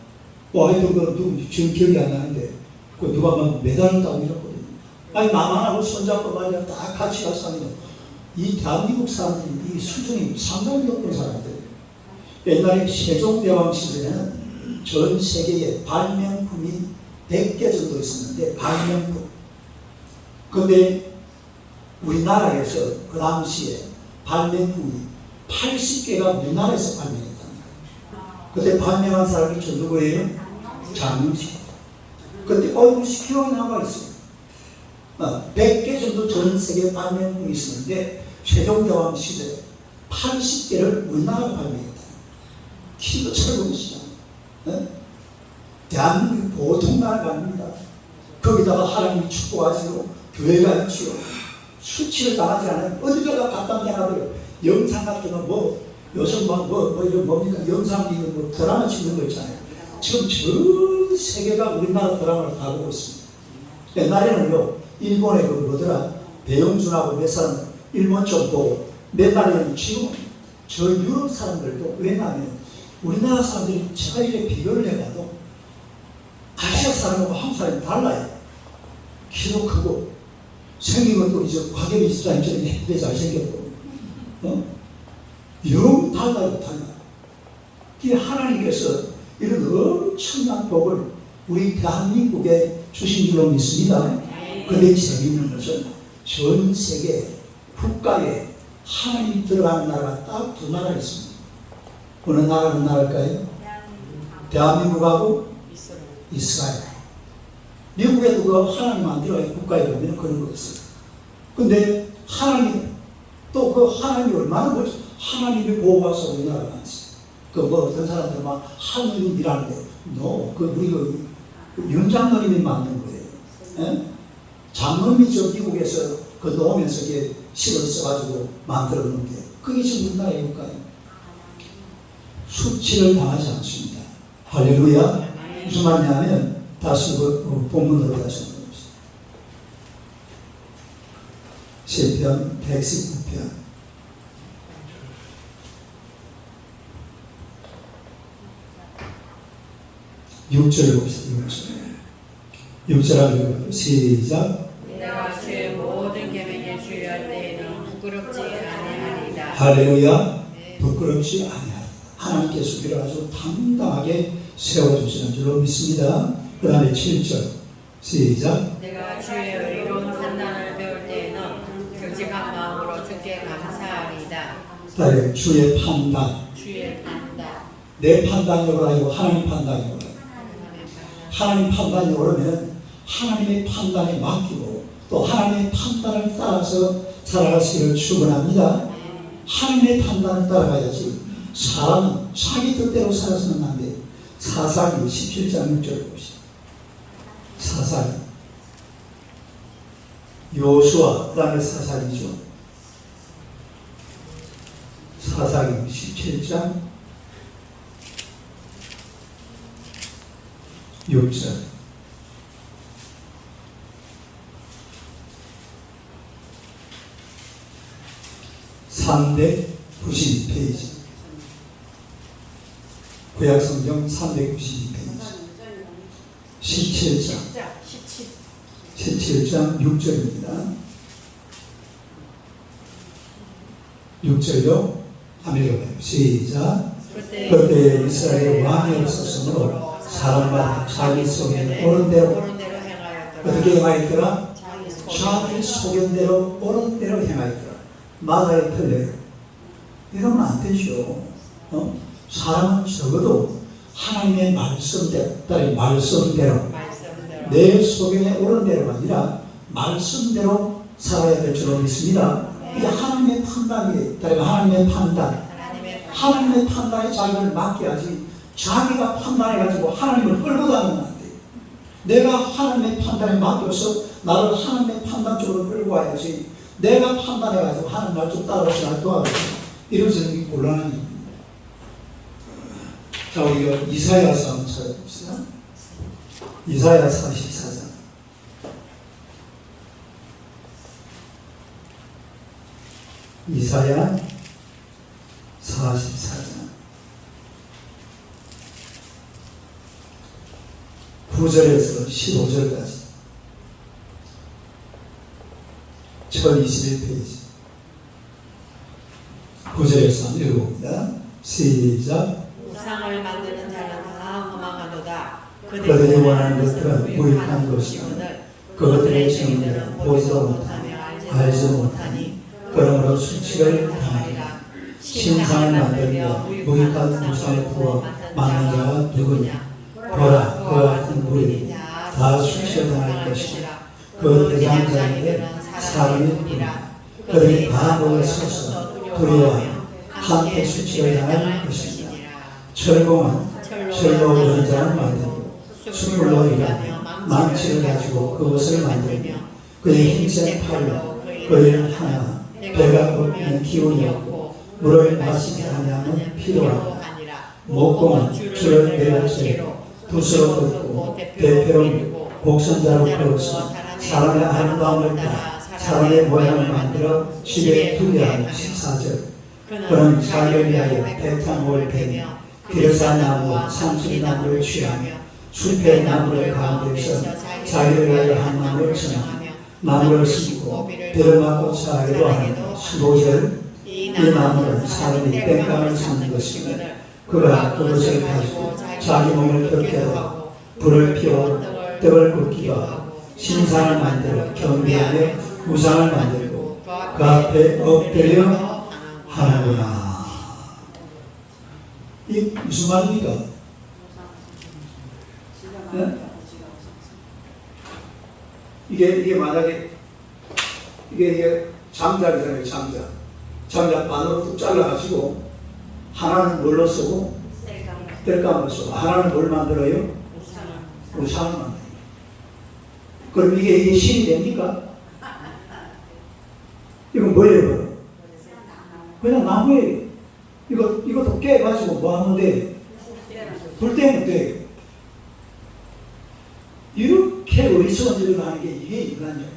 누구 지금 기억이 안 나는데 그 누가 막 메달을 따고 이랬거든요. 아니 남한하고 손잡고 말이야 다 같이 가서 하면 이 대한민국 사람들이 이 수준이 상당히 높은 사람들. 옛날에 세종대왕 시대에는 전 세계에 발명품이 100개 정도 있었는데, 발명품. 근데 우리나라에서 그 당시에 발명품이 80개가 우리나라에서 발명했답니다. 그때 발명한 사람이 저 누구예요? 장윤식. 그때 얼굴 10kg이 나와 있어요. 100개 정도 전 세계 발명품이 있었는데 세종대왕 시대에 80개를 우리나라가 발명했다. 키도 철분 시장. 대한민국이 보통 나라가 아닙니다. 거기다가 하나님이 축복하시고 교회가 있지요. 수치를 당하지 않아요. 어디다가 갖다 대놔도요. 영상 같은 거 뭐 요즘 이런 뭡니까? 영상 이런 뭐 드라마 찍는 거 있잖아요. 지금 전 세계가 우리나라 드라마를 다 보고 있습니다. 옛날에는요, 일본의 그 뭐더라, 배영준하고 몇 사람 일본 쪽 보고, 옛날에는 지금 저 유럽 사람들도, 왜냐하면 우리나라 사람들이 제가 이렇게 비교를 해봐도 아시아 사람하고 한국 사람이 달라요. 키도 크고 생긴 것도 이제 과격이 있어야 좀 예쁘게 잘생겼고 여러분 달라요. 이 하나님께서 이런 엄청난 복을 우리 대한민국에 주신 줄로 믿습니다. 그런데 재미있는 것은 전 세계 국가에 하나님이 들어가는 나라가 딱 두 나라 있습니다. 어느 나라는 나라일까요? 대한민국하고 이스라엘. 미국에도 그 하나님 안 들어가는 국가에 보면 그런 거 없어요. 근데 하나님, 또 그 하나님이 얼마나 멋져, 하나님이 보호하셔서 우리나라가 많지. 뭐 어떤 사람들 막 하느님이라는데, 우리 윤 장로님이 만든 거예요. 예? 장로님이 저 미국에서 그 놓으면서 이게 실을 써가지고 만들어 놓은 게, 그게 지금 우리나라의 국가예요. 수치를 당하지 않습니다. 할렐루야. 무슨 말이냐면, 다시 본문으로 다시 보겠습니다. 시편 119편 6절 봅시다. 6절 하면 시작. 내가 주의 모든 계명을 주의할 때에는 부끄럽지 아니하리다. 할렐루야. 부끄럽지 아니하리다. 하나님께서 우리를 아주 당당하게 세워주시는 줄로 믿습니다. 그 다음에 7절 시작. 내가 주의 의로운 판단을 배울 때에는 정직한 마음으로 주께 감사하리다. 다음에 주의 판단. 주의 판단. 내 판단이 옳아요? 하나님 판단이 옳아요? 하나님 판단이 옳으면 하나님의 판단에 맡기고 또 하나님의 판단을 따라서 살아가시기를 축원합니다. 하나님의 판단을 따라가야지. 사람은 자기 뜻대로 살아서는 안 돼요. 사사기 17장 6절 봅시다. 사사기 요수아 그 다음에 사사기죠. 사사기 17장 6절 (392페이지) 구약성경 392페이지 17장 6절입니다. 6절요. 아멘. 시작. 그때 이스라엘 왕이 없었으므로 사람마다 자기 소견 옳은 대로 어떻게 행하였더라? 자기 소견대로 옳은 대로 행하였더라. 마다에 틀려요. 이러면 안 되죠. 사람은 적어도 하나님의 말씀대로 내 소견에 옳은 대로가 아니라 말씀대로 살아야 될 줄로 믿습니다. 이게 하나님의 판단이에요. 하나님의 판단에 자기를 맡겨야지. 자기가 판단해가지고 하나님을 끌고 다니면 안 돼요. 내가 하나님의 판단에 맡겨서 나를 하나님의 판단 쪽으로 끌고 와야지. 내가 판단해가지고 하나님 날 좀 따라오지 날 도와주세요. 이런 생각이 곤란한 일입니다. 자, 우리가 이사야서 한번 찾아봅시다. 이사야 44장. 이사야 44장 9절에서 15절까지 1021페이지 9절에서 한번 읽어봅니다. 시작. 우상을 만드는 자는 다 허망하도다. 그들이 원하는 것들은 무익한 것이오늘 그것들의 증인들은 보지도 못하며 알지도 못하니 그러므로 수치를 당하리라. 신상을 만들며 무익한 우상을 부어 만든 자가 누구냐? 보라, 그와 같은 무리들이 다 수치를 당할 것이라. 그 대장자들은 사람이 뿐이라. 그들이 다 모여 서서 두려워하며 함께 수치를 당할 것이니라. 철공은 철로 연장을 만들고 숯불로 일하며 망치를 가지고 그것을 만들며 그의 힘센 팔로 그를 하나 배가 고프면 기운이 없고 물을 마시지 않으면 필요하고 목공은 줄을 내려채고 붓으로 긋고 대패로 밀고 곡선자로 그어서 사람의 아름다움을 따라 사람의 모양을 만들어 집에 두게 하는 14절. 그는 자기를 위하여 백향목을 베며 비르사나무와 상수리나무를 취하며 숲의 나무들 가운데서 자기를 위하여 한 마음을 청하며 나무를 심고 비를 맞고 자라기도 하며 15절 이 나무는 사람이 땡깡을 찾는 것이며 그가 그것을 가지고 자기 몸을 덮게도 하고 불을 피워 떡을 굽기도 하고 신상을 만들어 경배하며 우상을 만들고 그 앞에 엎드려 하는구나. 이 무슨 말입니까? 네? 이게 만약에 이게 장작이잖아요. 장작 반으로 뚝 잘라가지고 하나는 뭘로 쓰고 뗄감으로 쓰고 하나는 뭘 만들어요? 우상을 만들어요. 그럼 이게 신이 됩니까? 이건 뭐예요? 그냥 나무예요. 이것도 깨가지고 뭐 하면 돼요? 불 때면 돼요. 이렇게 어리석은 일을 하는 게 이게 인간적인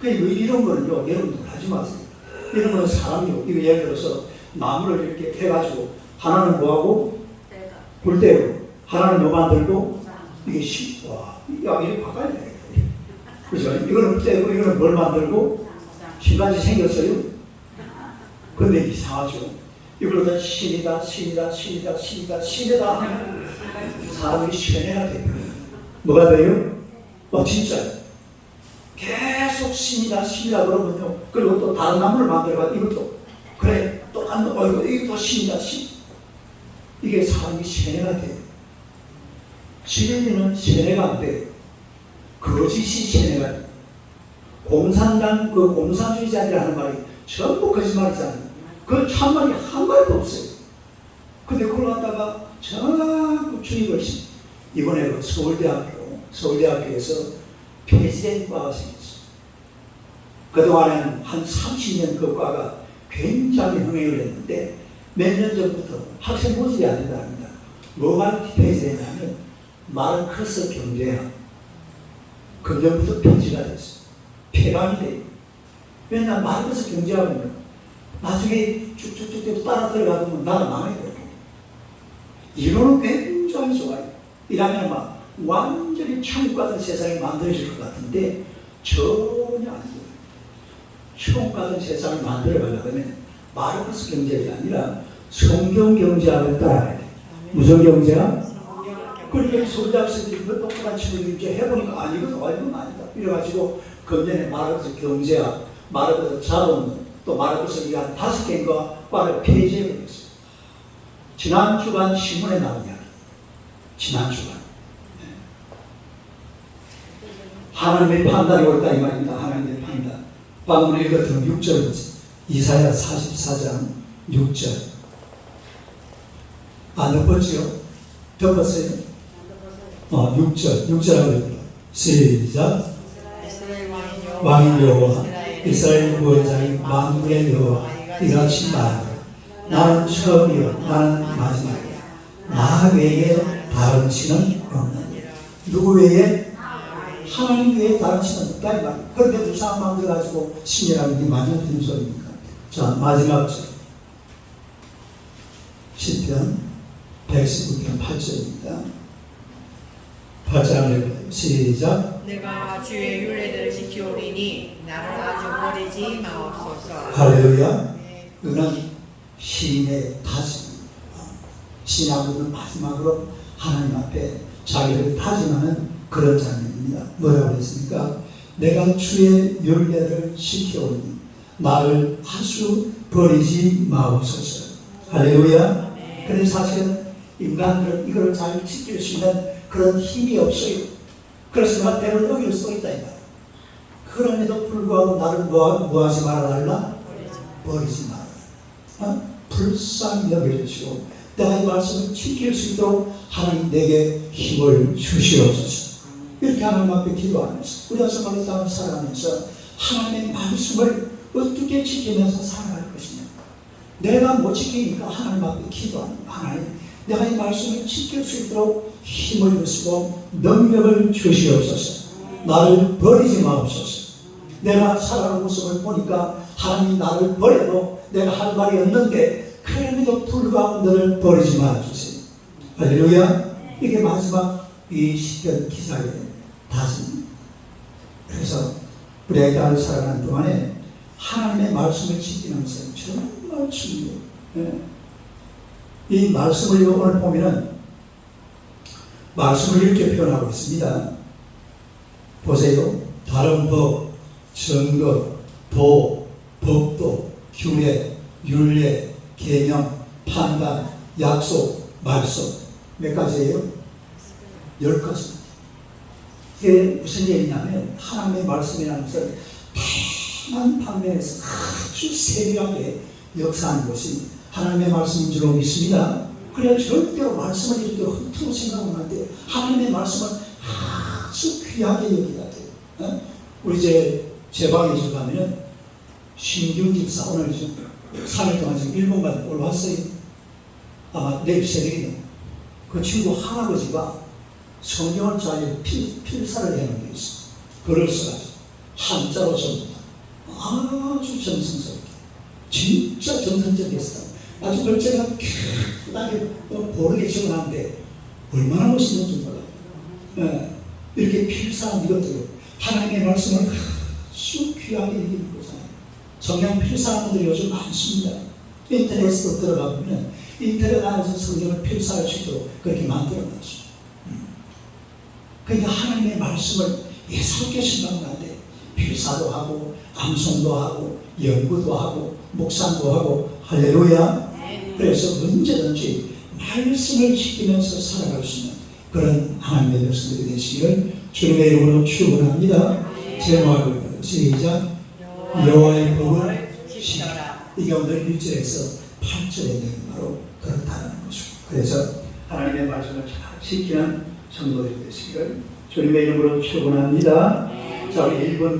거예요. 이런 거는요, 여러분들 하지 마세요. 이런 거는 사람이요. 이거 예를 들어서 나무를 이렇게 해가지고 하나는 뭐하고? 불 때고 하나는 뭐 만들고? 이게 와, 이렇게 바꿔야 돼요. 그죠? 이거는 불 때고 이거는 뭘 만들고? 신같이 생겼어요? 근데 이상하죠. 이걸로 다 신이다 하면 사람이 신해야 돼요. 뭐가 돼요? 진짜요. 계속 신이다 그러면요. 그리고 또 다른 나무를 만들어가 이것도 그래 또 이것도 신이다 신. 이게 사람이 신해가 돼요. 진리는 신해가 안 돼요. 거짓이 신해가 돼요. 공산당 그 공산주의자들이 하는 말이 전부 거짓말이잖아요. 그 참말이 한 마디도 없어요. 근데 그걸 갖다가 전부 주입을 시. 이번에 그 서울대학교에서 폐쇄된 과가 생겼어요. 그동안에는 한 30년 그 과가 굉장히 흥행을 했는데 몇 년 전부터 학생 모집이 안 된답니다. 뭐가 폐쇄되냐면 마르크스 경제학. 그전부터 폐지가 됐어요. 폐간이 돼요. 왜냐하면 마르크스 경제학은요, 나중에 쭉쭉쭉 따라 들어가면 나라 망해요. 이거는 굉장히 좋아요. 이라면 막 완전히 천국 같은 세상이 만들어질 것 같은데 전혀 아니고요. 천국 같은 세상을 만들어가려고 하면 마르크스 경제학이 아니라 성경 경제학을 따라야 돼요. 무슨 경제학? 그러니까 서울대학생들이 그 똑똑한 친구들이 이제 해보니까 이건 아니다. 이래가지고 금년에 마르크스 경제학, 마르크스 자본론, 또 마르크스 이 한 5개인가 과를 폐지해버렸어요. 지난 주간 신문에 나온 이야기. 지난 주간. 하나님의 판단이 옳다 이 말입니다. 하나님의 판단. 방금 읽었던 6절 이사야 44장 6절. 안 덮었죠? 덮었어요? 6절 하고 시작. 왕인 여호와 이스라엘 구원자인 만군의 여호와 이같이 말하노라. 나는 처음이요 나는 마지막이야. 나 외에 다른 신은 없느니라. 누구 외에? 하나님 외에 다른 신은 없다 이 말이야. 그런데 우상 만들어가지고 신이라는 게 맞는 무슨 소리입니까? 자, 마지막 절 시편 119편 8절입니다. 8장을 읽어요. 시작. 내가 주의 율례들을 지키오리니 나를 아주 버리지 마옵소서. 할렐루야. 네. 이거는 신의 다짐. 신하고는 마지막으로 하나님 앞에 자기를 다짐하는 그런 장면입니다. 뭐라고 했습니까? 내가 주의 율례를 지켜오니 나를 아주 버리지 마옵소서. 할렐루야. 그래서 사실은 인간들은 이걸 잘 지킬 수 있는 그런 힘이 없어요. 그래서 때로는 어기를 써 있다 이 말이야. 그럼에도 불구하고 나를 뭐하지 말아달라? 버리지 말아달라. 불쌍히 여겨주시고 내가 이 말씀을 지킬 수 있도록 하나님 내게 힘을 주시옵소서. 이렇게 하나님 앞에 기도하면서 우리가 정말 땅을 살아가면서 하나님의 말씀을 어떻게 지키면서 살아갈 것이냐. 내가 못 지키니까 하나님 앞에 기도하는 하나님 내가 이 말씀을 지킬 수 있도록 힘을 주시고 능력을 주시옵소서. 나를 버리지 마옵소서. 내가 살아가는 모습을 보니까 하나님이 나를 버려도 내가 할 말이 없는데 그럼에도 불구하고 너를 버리지 말아주세요. 할렐루야. 이게 마지막 이 시편 기사의 다짐입니다. 그래서 우리가 이 땅을 살아가는 동안에 하나님의 말씀을 지키는 것은 정말 중요해요. 이 말씀을 오늘 보면은 말씀을 이렇게 표현하고 있습니다. 보세요. 다른 법, 증거, 도, 법도, 규례, 율례, 계명, 판단, 약속, 말씀 몇 가지예요? 10가지. 이게 무슨 얘기냐면 하나님의 말씀이라는 것은 다양한 방면에서 아주 세밀하게 역사하는 것이 하나님의 말씀인 줄 믿습니다. 그래야 절대로 말씀을 이렇게 헛으로 생각하면 안 돼요. 하나님의 말씀을 아주 귀하게 여겨야 돼요. 우리 제 방에 좀 가면 신규 집사 오늘 좀 3일 동안 지금 일본까지 올라왔어요. 아마 내일 새벽이네. 그 친구 할아버지가 성경을 잘 필사를 해놓은 게 있어. 글을 써가지고 한자로 전부 다 아주 정성스럽게 진짜 정성적이었어. 아주 글자가 크게 고르게 적어놨는데 얼마나 멋있는지 몰라요. 이렇게 필사한 이것들을 하나님의 말씀을 아주 귀하게 읽는 거잖아요. 성경 필사하는 분들이 요즘 많습니다. 인터넷으로 들어가 보면 인터넷 안에서 성경을 필사할 수 있도록 그렇게 만들어놨죠. 그러니까 하나님의 말씀을 예사롭게 생각하면 안 돼. 필사도 하고 암송도 하고 연구도 하고 묵상도 하고 할렐루야. 그래서 언제든지 말씀을 지키면서 살아갈 수 있는 그런 하나님의 백성들이 되시기를 주님의 이름으로 축원합니다. 제목을 시작. 여호와의 법을 지키라. 이게 오늘 1절에서 8절에 있는 바로 그렇다는 것이고, 그래서 하나님의 말씀을 잘 지키는 성도들이 되시기를 주님의 이름으로 축원합니다. 자, 우리 1번